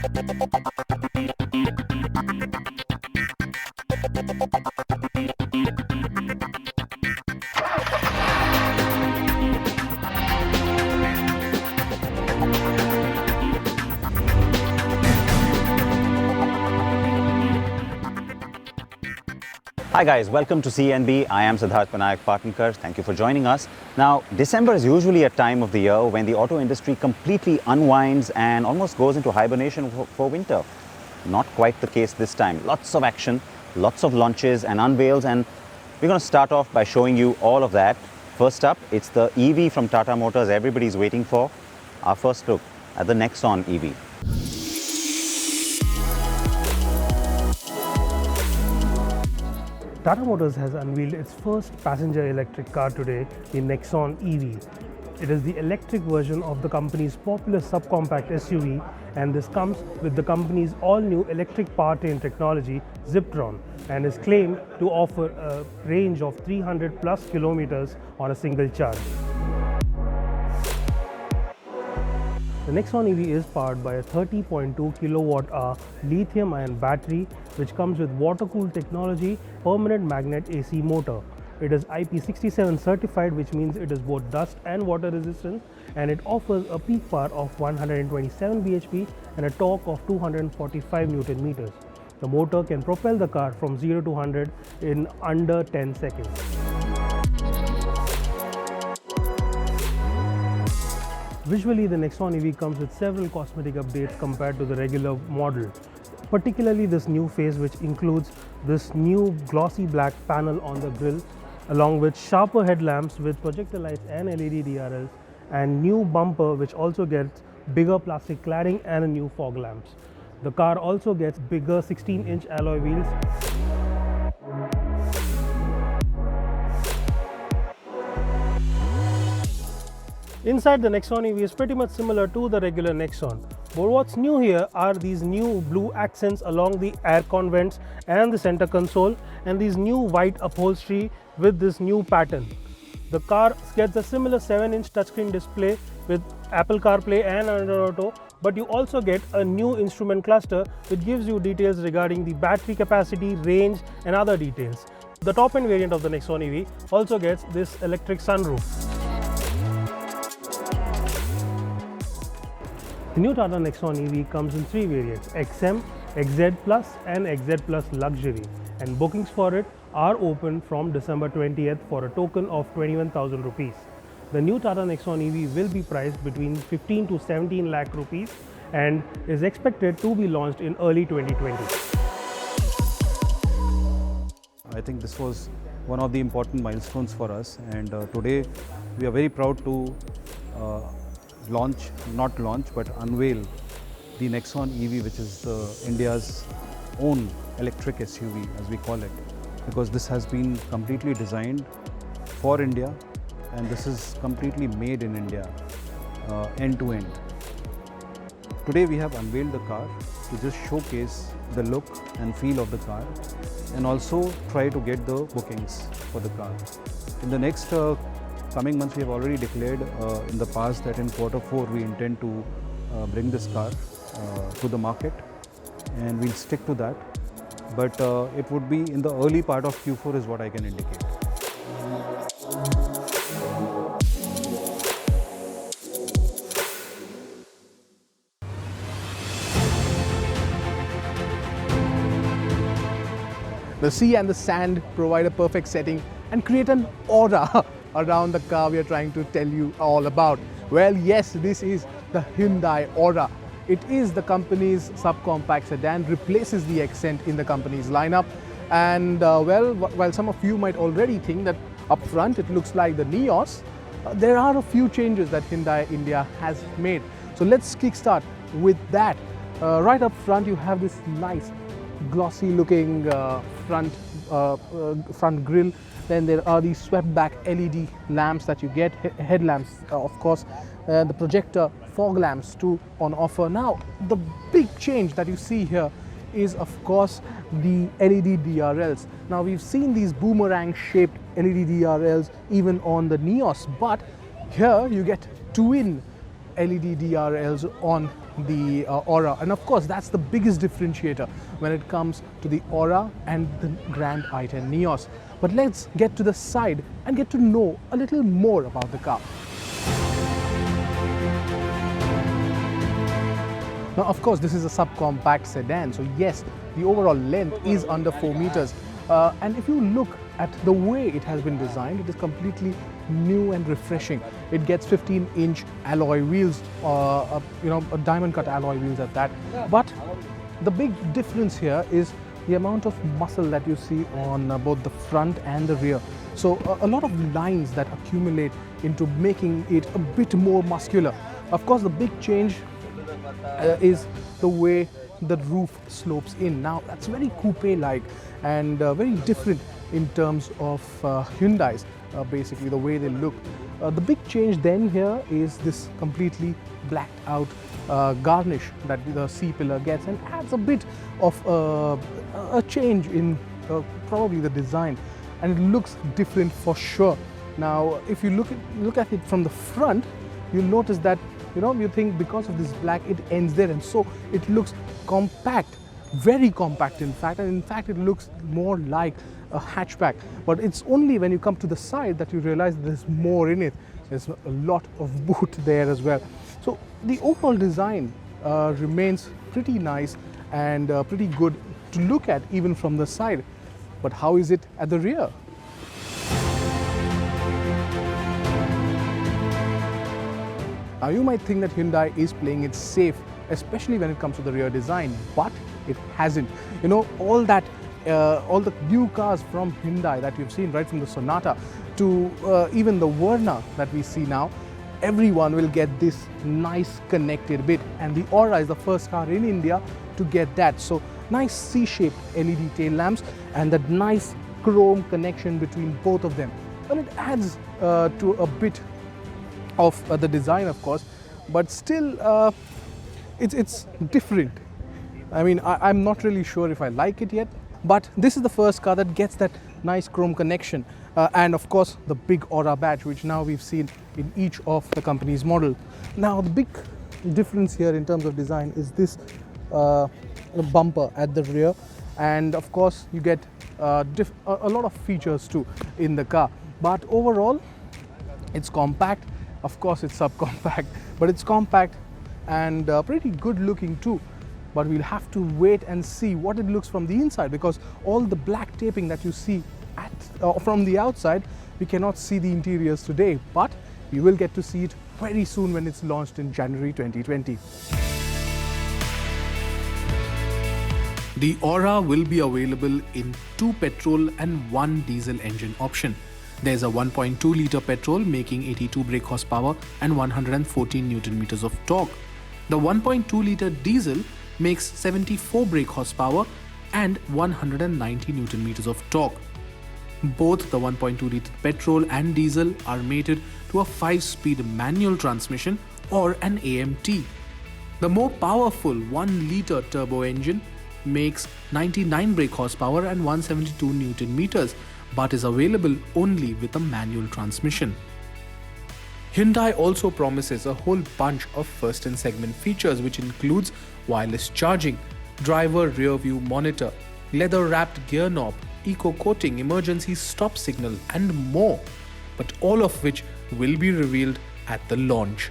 Hi guys, welcome to CNB. I am Siddharth Vinayak Patnankar. Thank you for joining us. Now, December is usually a time of the year when the auto industry completely unwinds and almost goes into hibernation for winter. Not quite the case this time. Lots of action, lots of launches and unveils, and we're going to start off by showing you all of that. First up, it's the EV from Tata Motors everybody's waiting for. Our first look at the Nexon EV. Tata Motors has unveiled its first passenger electric car today, the Nexon EV. It is the electric version of the company's popular subcompact SUV, and this comes with the company's all-new electric powertrain technology, Ziptron, and is claimed to offer a range of 300 plus kilometers on a single charge. The Nexon EV is powered by a 30.2 kilowatt-hour lithium-ion battery, which comes with water-cooled technology, permanent magnet AC motor. It is IP67 certified, which means it is both dust and water resistant, and it offers a peak power of 127 bhp and a torque of 245 Newton meters. The motor can propel the car from 0 to 100 in under 10 seconds. Visually, the Nexon EV comes with several cosmetic updates compared to the regular model, particularly this new face, which includes this new glossy black panel on the grille, along with sharper headlamps with projector lights and LED DRLs, and new bumper which also gets bigger plastic cladding and a new fog lamps. The car also gets bigger 16-inch alloy wheels. Inside, the Nexon EV is pretty much similar to the regular Nexon, but what's new here are these new blue accents along the aircon vents and the center console, and these new white upholstery with this new pattern. The car gets a similar 7-inch touchscreen display with Apple CarPlay and Android Auto, but you also get a new instrument cluster which gives you details regarding the battery capacity, range and other details. The top-end variant of the Nexon EV also gets this electric sunroof. The new Tata Nexon EV comes in 3 variants: XM, XZ Plus and XZ Plus Luxury, and bookings for it are open from December 20th for a token of 21,000 rupees. The new Tata Nexon EV will be priced between 15 to 17 lakh rupees and is expected to be launched in early 2020. I think this was one of the important milestones for us, and today we are very proud to unveil the Nexon EV, which is India's own electric SUV, as we call it, because this has been completely designed for India, and this is completely made in India, end to end. Today we have unveiled the car to just showcase the look and feel of the car, and also try to get the bookings for the car. In the next coming months, we have already declared in the past that in Q4 we intend to bring this car to the market, and we'll stick to that. But it would be in the early part of Q4 is what I can indicate. The sea and the sand provide a perfect setting and create an aura around the car we are trying to tell you all about. Well, yes, this is the Hyundai Aura. It is the company's subcompact sedan, replaces the Accent in the company's lineup. And well, while some of you might already think that up front it looks like the Nios, there are a few changes that Hyundai India has made. So let's kickstart with that. Right up front you have this nice glossy looking front grille. Then there are these swept back LED lamps that you get, headlamps of course, the projector fog lamps too on offer. Now the big change that you see here is of course the LED DRLs. Now we've seen these boomerang shaped LED DRLs even on the Nios, but here you get twin LED DRLs on the Aura, and of course that's the biggest differentiator when it comes to the Aura and the Grand i10 Neos. But let's get to the side and get to know a little more about the car. Now, of course, this is a subcompact sedan, so yes, the overall length is under 4 meters. And if you look at the way it has been designed, it is completely new and refreshing. It gets 15-inch alloy wheels, a diamond cut alloy wheels at that. But the big difference here is the amount of muscle that you see on both the front and the rear. So a lot of lines that accumulate into making it a bit more muscular. Of course, the big change is the way the roof slopes in. Now that's very coupe-like and very different in terms of Hyundai's, basically the way they look. The big change then here is this completely blacked out garnish that the C-pillar gets, and adds a bit of a change in probably the design, and it looks different for sure. Now if you look at it from the front, you'll notice that you think because of this black it ends there, and so it looks compact, very compact in fact, and in fact it looks more like a hatchback. But it's only when you come to the side that you realize there's more in it. There's a lot of boot there as well. So the overall design remains pretty nice and pretty good to look at even from the side. But how is it at the rear? Now you might think that Hyundai is playing it safe, especially when it comes to the rear design, but it hasn't. All the new cars from Hyundai that you've seen, right from the Sonata to even the Verna that we see now, everyone will get this nice connected bit, and the Aura is the first car in India to get that. So nice C-shaped LED tail lamps and that nice chrome connection between both of them. And it adds to a bit of the design, of course, but still it's different. I mean, I'm not really sure if I like it yet, but this is the first car that gets that nice chrome connection, and of course the big Aura badge, which now we've seen in each of the company's model. Now the big difference here in terms of design is this bumper at the rear, and of course you get a lot of features too in the car. But overall it's compact. Of course it's subcompact, but it's compact and pretty good looking too. But we'll have to wait and see what it looks from the inside, because all the black taping that you see from the outside, we cannot see the interiors today, but we will get to see it very soon when it's launched in January 2020. The Aura will be available in 2 petrol and 1 diesel engine option. There's a 1.2 litre petrol making 82 brake horsepower and 114 Newton meters of torque. The 1.2 litre diesel makes 74 brake horsepower and 190 Newton meters of torque. Both the 1.2 litre petrol and diesel are mated to a 5-speed manual transmission or an AMT. The more powerful 1 litre turbo engine makes 99 brake horsepower and 172 Newton meters, but is available only with a manual transmission. Hyundai also promises a whole bunch of first and segment features, which includes wireless charging, driver rear view monitor, leather wrapped gear knob, eco coating, emergency stop signal and more, but all of which will be revealed at the launch.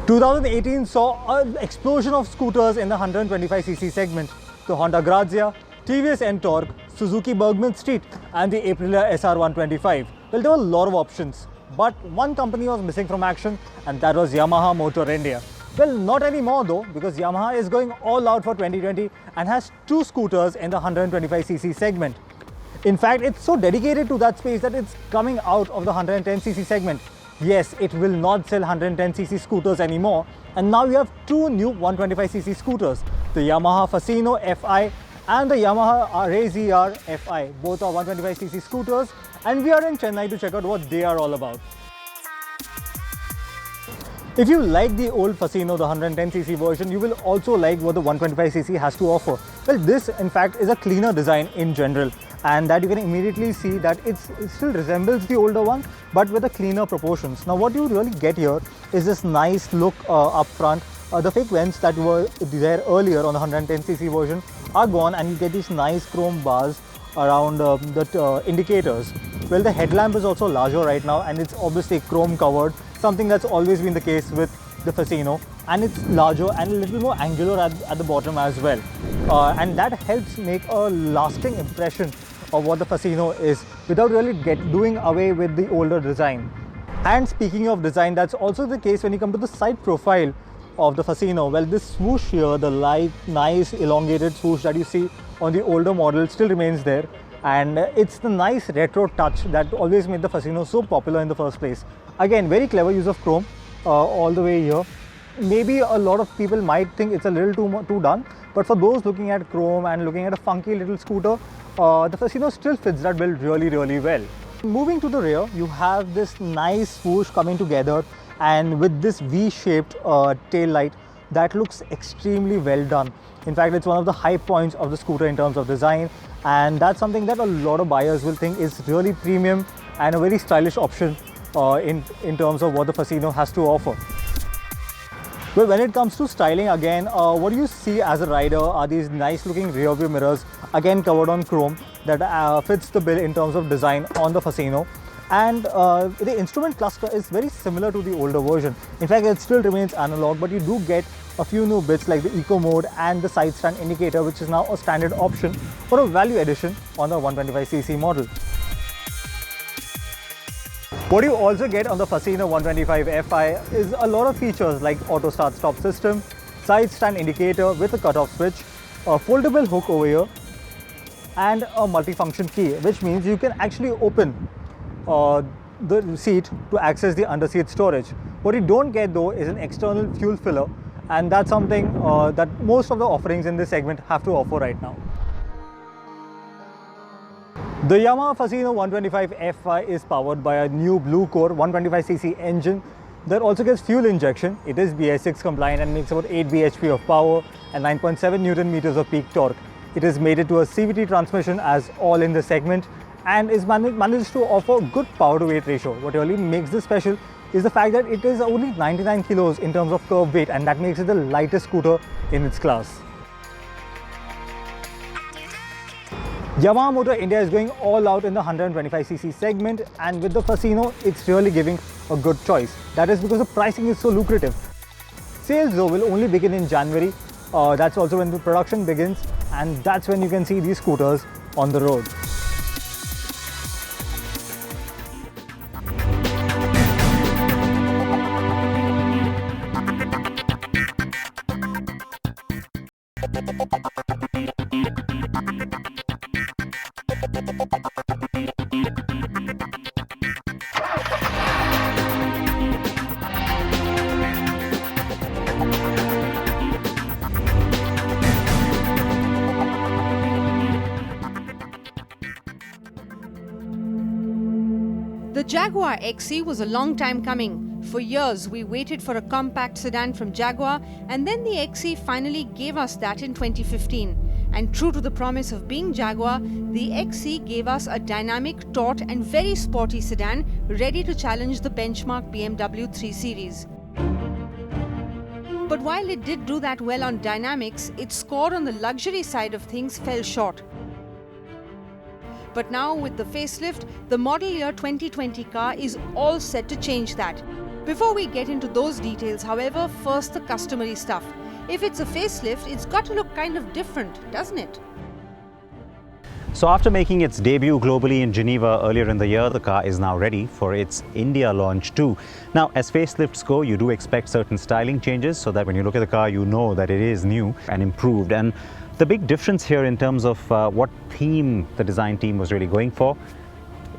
...2018 saw an explosion of scooters in the 125cc segment. The Honda Grazia, TVS Ntorq, Suzuki Bergman Street and the Aprilia SR125. Well, there were a lot of options, but one company was missing from action, and that was Yamaha Motor India. Well, not anymore though, because Yamaha is going all out for 2020 and has 2 scooters in the 125cc segment. In fact, it's so dedicated to that space that it's coming out of the 110cc segment. Yes, it will not sell 110cc scooters anymore, and now we have 2 new 125cc scooters, the Yamaha Fascino FI and the Yamaha REWORKED FI. Both are 125cc scooters, and we are in Chennai to check out what they are all about. If you like the old Fascino, the 110cc version, you will also like what the 125cc has to offer. Well, this in fact is a cleaner design in general, and that you can immediately see that it still resembles the older one, but with a cleaner proportions. Now what you really get here is this nice look up front. The fake vents that were there earlier on the 110cc version are gone, and you get these nice chrome bars around the indicators. Well, the headlamp is also larger right now, and it's obviously chrome covered, something that's always been the case with the Fascino, and it's larger and a little more angular at the bottom as well, and that helps make a lasting impression of what the Fascino is without really doing away with the older design. And speaking of design, that's also the case when you come to the side profile of the Fascino. Well, this swoosh here, the light, nice elongated swoosh that you see on the older model still remains there, and it's the nice retro touch that always made the Fascino so popular in the first place. Again, very clever use of chrome all the way here. Maybe a lot of people might think it's a little too done, but for those looking at chrome and looking at a funky little scooter, the Fascino still fits that bill really, really well. Moving to the rear, you have this nice swoosh coming together, and with this V-shaped tail light that looks extremely well done. In fact, it's one of the high points of the scooter in terms of design, and that's something that a lot of buyers will think is really premium and a very stylish option in terms of what the Fascino has to offer. Well, when it comes to styling, again, what you see as a rider are these nice looking rear view mirrors, again covered on chrome, that fits the bill in terms of design on the Fascino. And the instrument cluster is very similar to the older version. In fact, it still remains analog, but you do get a few new bits like the eco mode and the side stand indicator, which is now a standard option for a value edition on the 125cc model. What you also get on the Fascino 125 Fi is a lot of features like auto start stop system, side stand indicator with a cutoff switch, a foldable hook over here, and a multifunction key, which means you can actually open the seat to access the under seat storage. What you don't get though is an external fuel filler, and that's something that most of the offerings in this segment have to offer right now. The Yamaha Fascino 125 Fi is powered by a new Blue Core 125cc engine that also gets fuel injection. It is BS6 compliant and makes about 8 bhp of power and 9.7 Newton meters of peak torque. It is mated to a CVT transmission as all in the segment, and is managed to offer good power to weight ratio. What really makes this special is the fact that it is only 99 kilos in terms of curb weight, and that makes it the lightest scooter in its class. Yamaha Motor India is going all out in the 125cc segment, and with the Fascino, it's really giving a good choice. That is because the pricing is so lucrative. Sales though will only begin in January. That's also when the production begins, and that's when you can see these scooters on the road. The Jaguar XE was a long time coming. For years, we waited for a compact sedan from Jaguar, and then the XE finally gave us that in 2015. And true to the promise of being Jaguar, the XE gave us a dynamic, taut and very sporty sedan ready to challenge the benchmark BMW 3 Series. But while it did do that well on dynamics, its score on the luxury side of things fell short. But now with the facelift, the model year 2020 car is all set to change that. Before we get into those details, however, first the customary stuff. If it's a facelift, it's got to look kind of different, doesn't it? So after making its debut globally in Geneva earlier in the year, the car is now ready for its India launch too. Now, as facelifts go, you do expect certain styling changes so that when you look at the car, you know that it is new and improved. And the big difference here in terms of what theme the design team was really going for,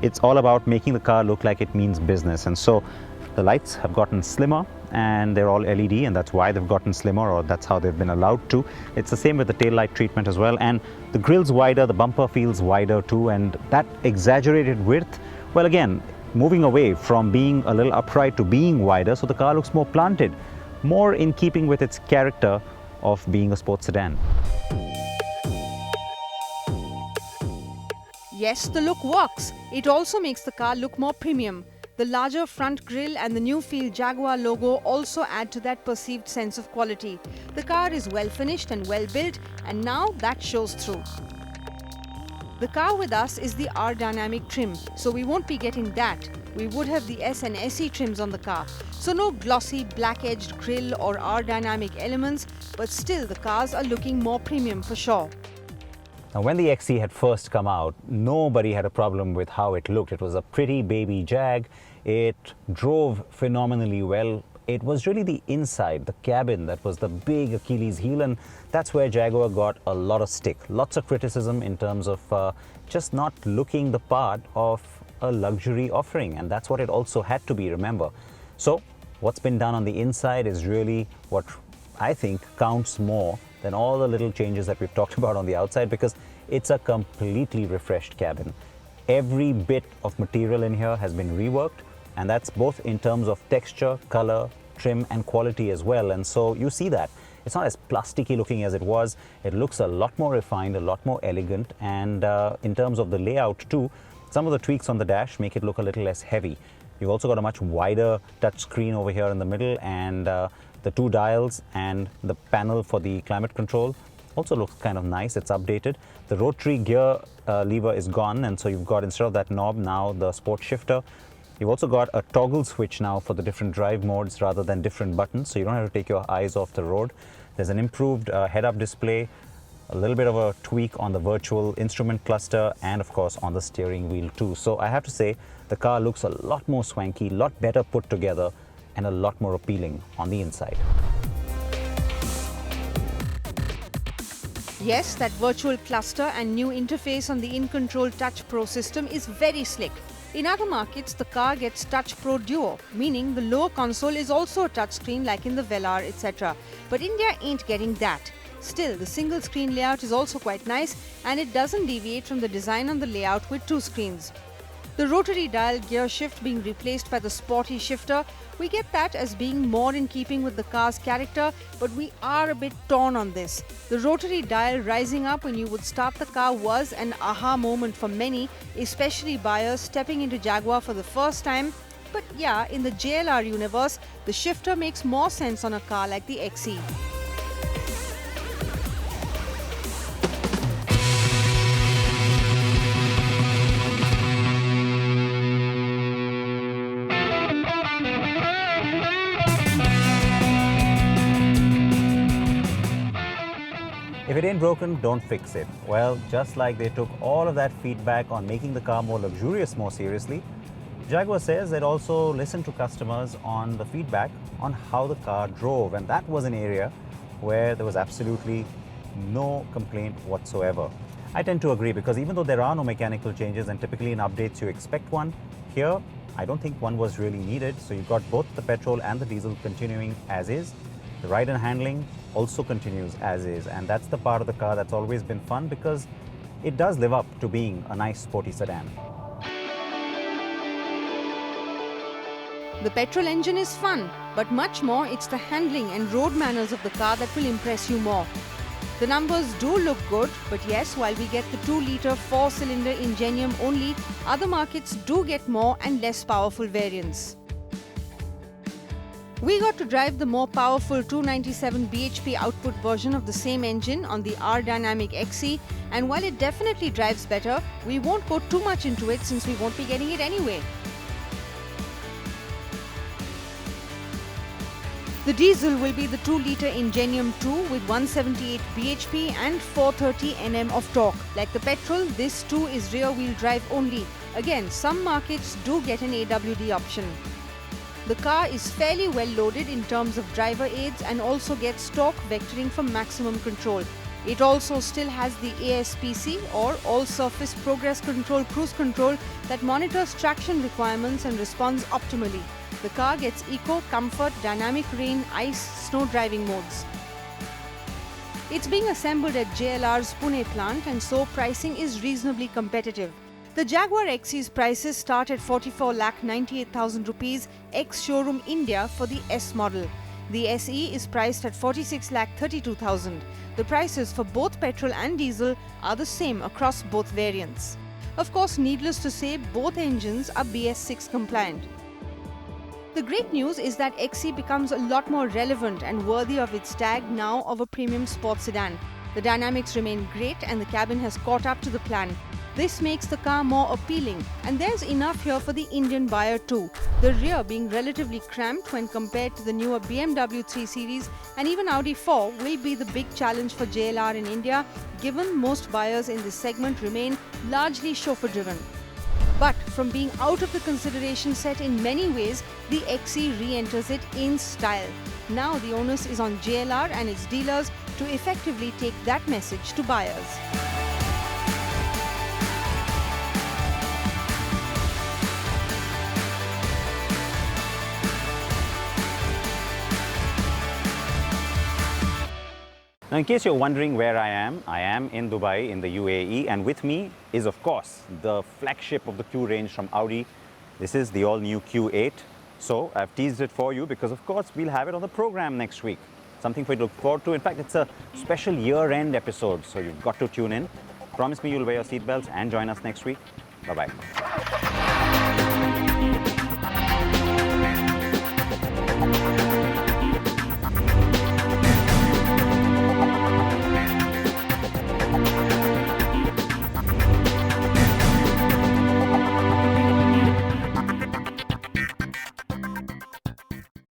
it's all about making the car look like it means business. And so the lights have gotten slimmer, and they're all LED, and that's why they've gotten slimmer, or that's how they've been allowed to. It's the same with the tail light treatment as well, and the grill's wider, the bumper feels wider too, and that exaggerated width, well, again, moving away from being a little upright to being wider, so the car looks more planted, more in keeping with its character of being a sports sedan. Yes, the look works. It also makes the car look more premium. The larger front grille and the new feel Jaguar logo also add to that perceived sense of quality. The car is well finished and well built, and now that shows through. The car with us is the R Dynamic trim, so we won't be getting that. We would have the S and SE trims on the car, so no glossy black-edged grille or R Dynamic elements, but still the cars are looking more premium for sure. Now, when the XE had first come out, nobody had a problem with how it looked. It was a pretty baby Jag. It drove phenomenally well. It was really the inside, the cabin, that was the big Achilles heel, and that's where Jaguar got a lot of stick. Lots of criticism in terms of just not looking the part of a luxury offering, and that's what it also had to be, remember. So what's been done on the inside is really what I think counts more than all the little changes that we've talked about on the outside, because it's a completely refreshed cabin. Every bit of material in here has been reworked, and that's both in terms of texture, color, trim and quality as well. And so you see that it's not as plasticky looking as it was. It looks a lot more refined, a lot more elegant, and in terms of the layout too, some of the tweaks on the dash make it look a little less heavy. You've also got a much wider touch screen over here in the middle, and the two dials and the panel for the climate control also looks kind of nice. It's updated. The rotary gear lever is gone, and so you've got, instead of that knob, now the sport shifter. You've also got a toggle switch now for the different drive modes rather than different buttons, so you don't have to take your eyes off the road. There's an improved head-up display, a little bit of a tweak on the virtual instrument cluster, and of course on the steering wheel too. So I have to say, the car looks a lot more swanky, a lot better put together, and a lot more appealing on the inside. Yes, that virtual cluster and new interface on the InControl Touch Pro system is very slick. In other markets, the car gets Touch Pro Duo, meaning the lower console is also a touchscreen like in the Velar, etc. But India ain't getting that. Still, the single screen layout is also quite nice, and it doesn't deviate from the design on the layout with two screens. The rotary dial gear shift being replaced by the sporty shifter, we get that as being more in keeping with the car's character, but we are a bit torn on this. The rotary dial rising up when you would start the car was an aha moment for many, especially buyers stepping into Jaguar for the first time. But yeah, in the JLR universe, the shifter makes more sense on a car like the XE. If it ain't broken, don't fix it. Well, just like they took all of that feedback on making the car more luxurious more seriously, Jaguar says they'd also listen to customers on the feedback on how the car drove, and that was an area where there was absolutely no complaint whatsoever. I tend to agree, because even though there are no mechanical changes and typically in updates you expect one, here I don't think one was really needed. So you've got both the petrol and the diesel continuing as is. The ride and handling also continues as is, and that's the part of the car that's always been fun, because it does live up to being a nice sporty sedan. The petrol engine is fun, but much more it's the handling and road manners of the car that will impress you more. The numbers do look good, but yes, while we get the 2-litre 4-cylinder Ingenium only, other markets do get more and less powerful variants. We got to drive the more powerful 297 bhp output version of the same engine on the R Dynamic XE, and while it definitely drives better, we won't go too much into it since we won't be getting it anyway. The diesel will be the 2-litre Ingenium 2 with 178 bhp and 430 Nm of torque. Like the petrol, this too is rear-wheel drive only. Again, some markets do get an AWD option. The car is fairly well loaded in terms of driver aids and also gets torque vectoring for maximum control. It also still has the ASPC, or All Surface Progress Control cruise control, that monitors traction requirements and responds optimally. The car gets Eco, Comfort, Dynamic Rain, Ice, Snow driving modes. It's being assembled at JLR's Pune plant, and so pricing is reasonably competitive. The Jaguar XE's prices start at 44,98,000 rupees ex-showroom India for the S model. The SE is priced at 46,32,000. The prices for both petrol and diesel are the same across both variants. Of course, needless to say, both engines are BS6 compliant. The great news is that XE becomes a lot more relevant and worthy of its tag now of a premium sports sedan. The dynamics remain great and the cabin has caught up to the plan. This makes the car more appealing, and there's enough here for the Indian buyer too. The rear being relatively cramped when compared to the newer BMW 3 Series and even Audi 4 will be the big challenge for JLR in India, given most buyers in this segment remain largely chauffeur-driven. But from being out of the consideration set in many ways, the XE re-enters it in style. Now the onus is on JLR and its dealers to effectively take that message to buyers. Now, in case you're wondering where I am in Dubai in the UAE, and with me is, of course, the flagship of the Q range from Audi. This is the all-new Q8. So I've teased it for you because, of course, we'll have it on the program next week. Something for you to look forward to. In fact, it's a special year-end episode, so you've got to tune in. Promise me you'll wear your seatbelts and join us next week. Bye-bye.